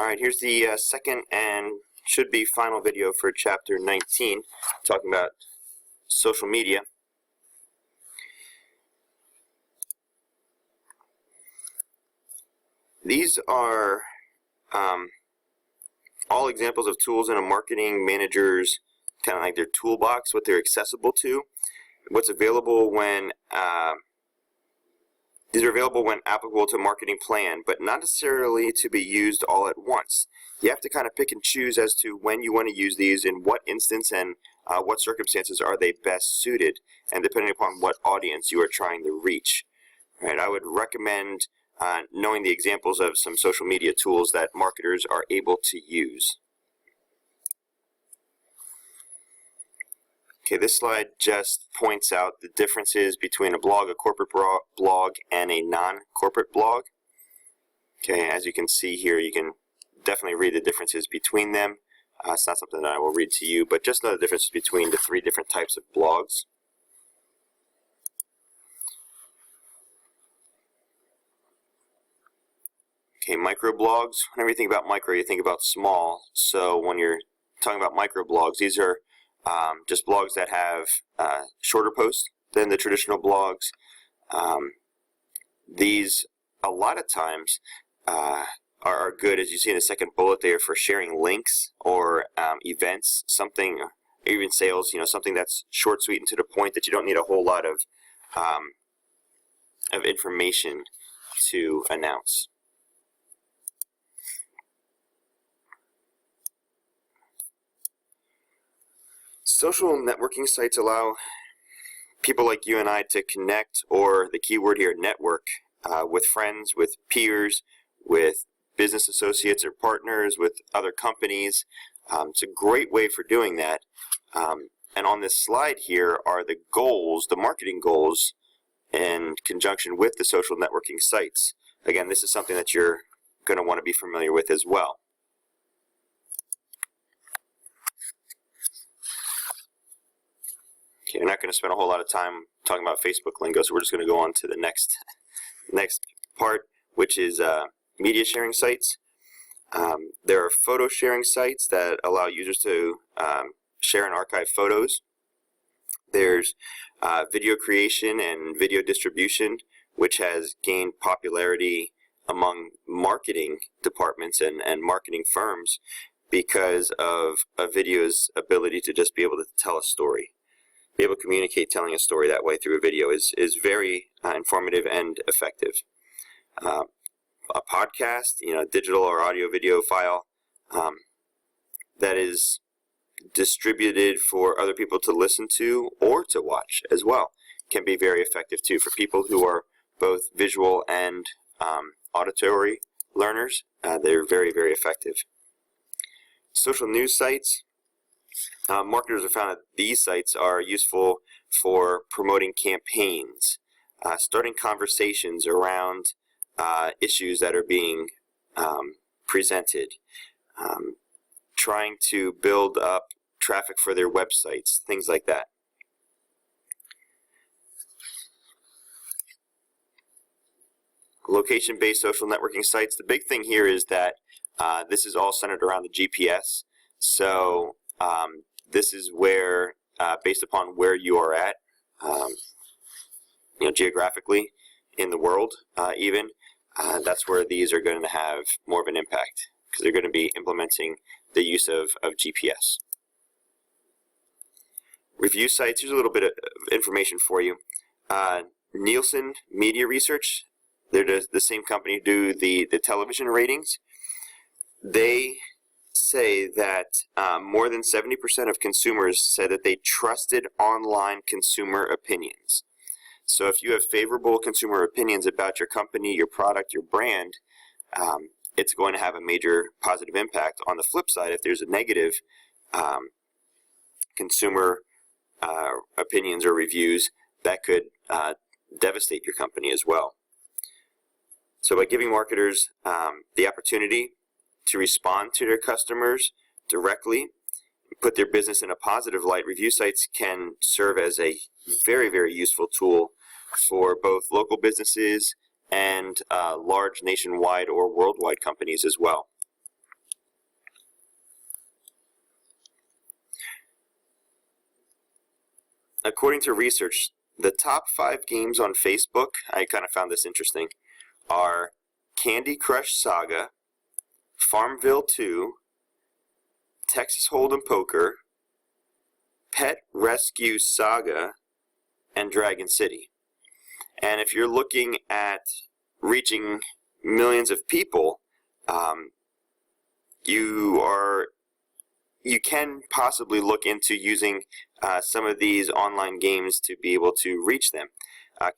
Alright, here's the second and should be final video for chapter 19, talking about social media. These are all examples of tools in a marketing manager's kind of like their toolbox, what they're accessible to, what's available when these are available when applicable to a marketing plan, but not necessarily to be used all at once. You have to kind of pick and choose as to when you want to use these, in what instance, and what circumstances are they best suited, and depending upon what audience you are trying to reach. Right, I would recommend knowing the examples of some social media tools that marketers are able to use. Okay, this slide just points out the differences between a blog, a corporate blog, and a non-corporate blog. Okay, as you can see here, you can definitely read the differences between them. It's not something that I will read to you, but just know the differences between the three different types of blogs. Okay, microblogs. Whenever you think about micro, you think about small. So when you're talking about microblogs, these are just blogs that have shorter posts than the traditional blogs. These, a lot of times, are good, as you see in the second bullet there, for sharing links or events, something, or even sales, something that's short, sweet, and to the point, that you don't need a whole lot of information to announce. Social networking sites allow people like you and I to connect, or the key word here, network, with friends, with peers, with business associates or partners, with other companies. It's a great way for doing that. And on this slide here are the goals, the marketing goals, in conjunction with the social networking sites. Again, this is something that you're going to want to be familiar with as well. Okay, we're not going to spend a whole lot of time talking about Facebook lingo, so we're just going to go on to the next part, which is media sharing sites. There are photo sharing sites that allow users to share and archive photos. There's video creation and video distribution, which has gained popularity among marketing departments and marketing firms because of a video's ability to just be able to tell a story. Be able to communicate telling a story that way through a video is very informative and effective. A podcast, digital or audio video file that is distributed for other people to listen to or to watch as well, can be very effective too for people who are both visual and auditory learners. They're very, very effective. Social news sites. Marketers have found that these sites are useful for promoting campaigns, starting conversations around issues that are being presented, trying to build up traffic for their websites, things like that. Location-based social networking sites. The big thing here is that this is all centered around the GPS. So this is where, based upon where you are at, geographically in the world, even, that's where these are going to have more of an impact, because they're going to be implementing the use of GPS. Review sites. Here's a little bit of information for you. Nielsen Media Research, they're the same company who do the television ratings. They say that more than 70% of consumers said that they trusted online consumer opinions. So if you have favorable consumer opinions about your company, your product, your brand, it's going to have a major positive impact. On the flip side, if there's a negative consumer opinions or reviews, that could devastate your company as well. So by giving marketers the opportunity to respond to their customers directly, put their business in a positive light, review sites can serve as a very, very useful tool for both local businesses and large nationwide or worldwide companies as well. according to research, the top 5 games on Facebook, I kind of found this interesting, are Candy Crush Saga, Farmville 2, Texas Hold'em Poker, Pet Rescue Saga, and Dragon City. And if you're looking at reaching millions of people, you can possibly look into using some of these online games to be able to reach them.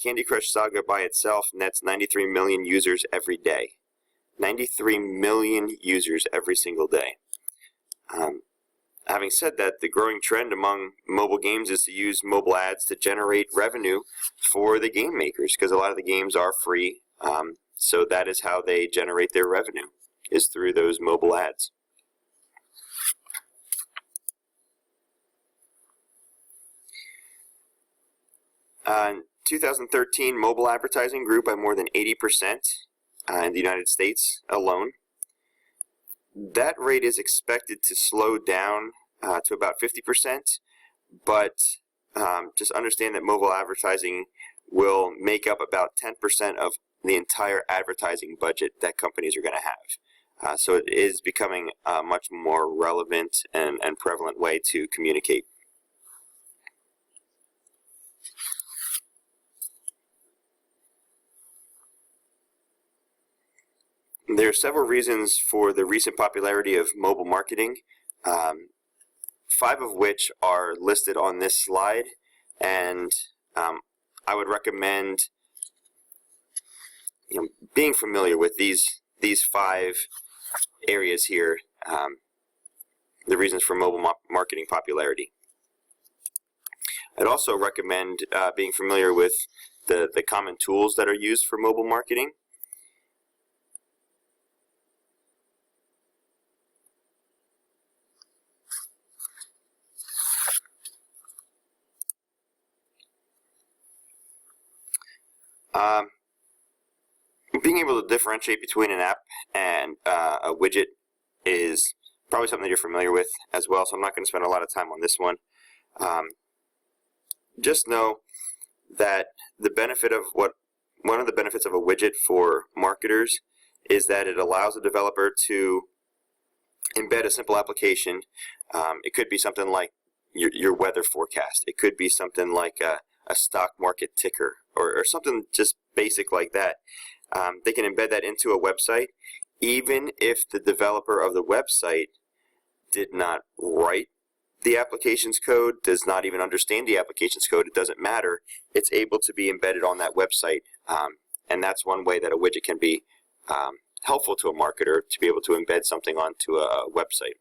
Candy Crush Saga by itself nets 93 million users every day. 93 million users every single day. Having said that, the growing trend among mobile games is to use mobile ads to generate revenue for the game makers, because a lot of the games are free, so that is how they generate their revenue, is through those mobile ads. In 2013, mobile advertising grew by more than 80% in the United States alone. That rate is expected to slow down to about 50%, but just understand that mobile advertising will make up about 10% of the entire advertising budget that companies are going to have. So it is becoming a much more relevant and prevalent way to communicate. There are several reasons for the recent popularity of mobile marketing, 5 of which are listed on this slide, and I would recommend being familiar with these 5 areas here, the reasons for mobile marketing popularity. I'd also recommend being familiar with the common tools that are used for mobile marketing. Being able to differentiate between an app and a widget is probably something that you're familiar with as well, so I'm not going to spend a lot of time on this one. Just know that one of the benefits of a widget for marketers is that it allows a developer to embed a simple application. It could be something like your weather forecast. It could be something like a stock market ticker, or something just basic like that. They can embed that into a website, even if the developer of the website did not write the application's code, does not even understand the application's code. It doesn't matter. It's able to be embedded on that website, and that's one way that a widget can be helpful to a marketer, to be able to embed something onto a website.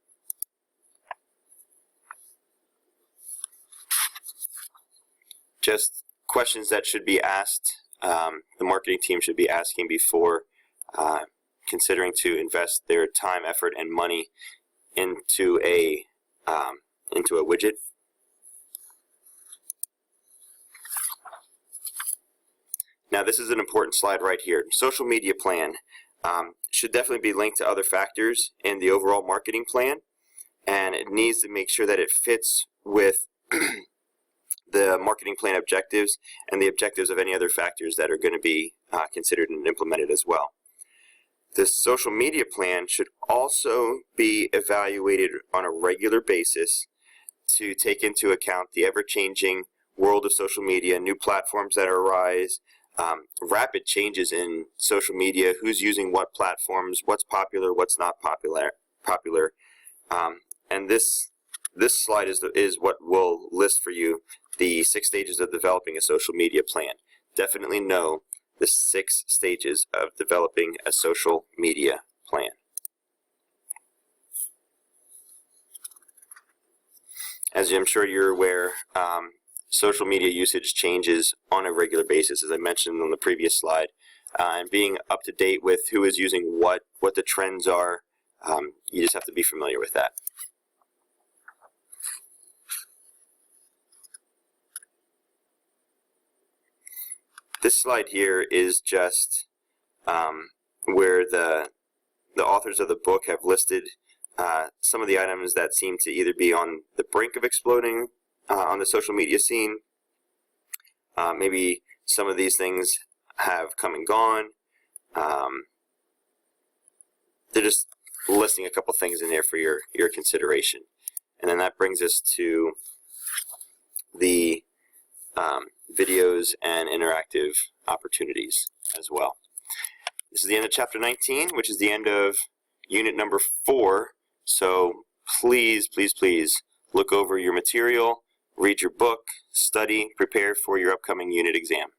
Just questions that should be asked, the marketing team should be asking before considering to invest their time, effort, and money into a widget. Now, this is an important slide right here. Social media plan should definitely be linked to other factors in the overall marketing plan, and it needs to make sure that it fits with the marketing plan objectives and the objectives of any other factors that are going to be considered and implemented as well. The social media plan should also be evaluated on a regular basis to take into account the ever-changing world of social media, new platforms that arise, rapid changes in social media, who's using what platforms, what's popular, what's not popular. And this slide is what will list for you the 6 stages of developing a social media plan. Definitely know the 6 stages of developing a social media plan. As I'm sure you're aware, social media usage changes on a regular basis, as I mentioned on the previous slide, and being up to date with who is using what the trends are, you just have to be familiar with that. This slide here is just where the authors of the book have listed some of the items that seem to either be on the brink of exploding on the social media scene, Maybe some of these things have come and gone. They're just listing a couple things in there for your consideration. And then that brings us to the videos and interactive opportunities as well. This is the end of chapter 19, which is the end of unit number 4. So please, please, please look over your material, read your book, study, prepare for your upcoming unit exam.